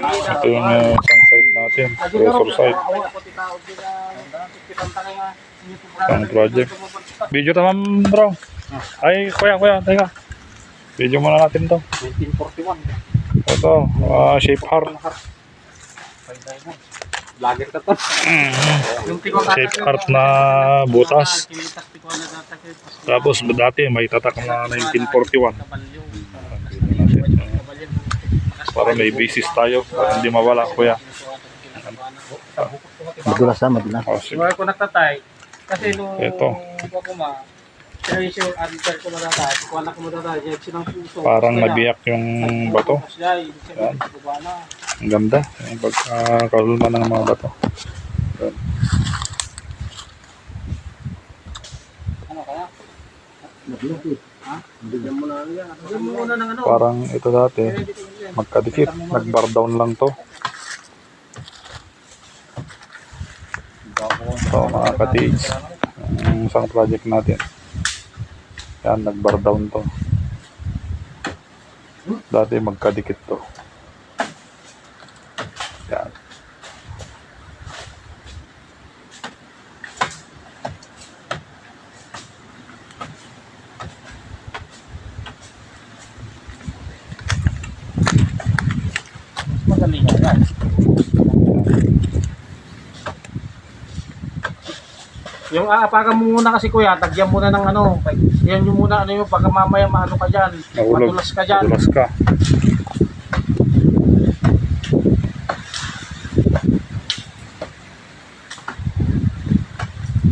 Ito yung isang site natin, resort site. Isang project. Video tamam bro. Ay kuya, teka. Video muna natin to. 1941. Ito, shape heart. Vlogger ka to. Shape heart na butas. Tapos dati may tatak na 1941. Para may basis tayo, para hindi mawala kuya. Madulas na, madulas. Oh, sige. Siguro ko nagtatay. Kasi nung Ito. seryoso yung answer ko matatay. Kung anak ko matatay, reaction ng puso. Parang nabiyak yung bato. Yan. Ang ganda. Yung pagkakalma ng mga bato. Yan. Ano kaya? Ha? Bigyan mo na yan. Bigyan mo muna ng ano. Parang ito dati, magkadikit. Nag-bar down lang to. So mga katigs, ang isang project natin. Yan, nag-bar down to. Dati magkadikit to. Yan. Magaling yan. Yung aapakan mo muna kasi kuya, tagyan muna ng ano. Yan yung muna, ano yung pagka mamaya maano ka dyan. Mahulog. Madulas ka dyan. Madulas ka.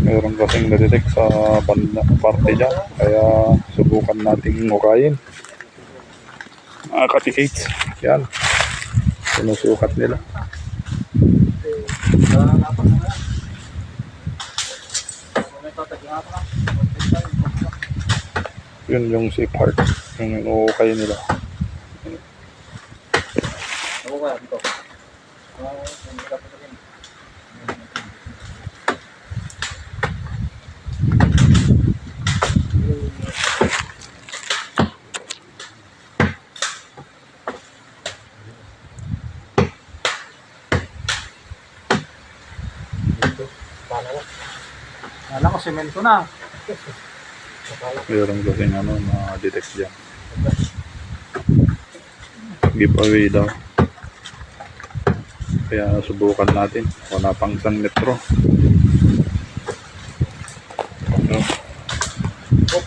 Meron kasing nadetect sa parte dyan. Kaya subukan nating hukayin. Mga katikates. Yan. Sinusukat nila. Yun yung safe heart. Yung inuukay nila. Ako kaya dito. Kala ko semento na. Meron kasing na-detect dyan. Giveaway daw. Kaya subukan natin. Wala pang 1 metro. So,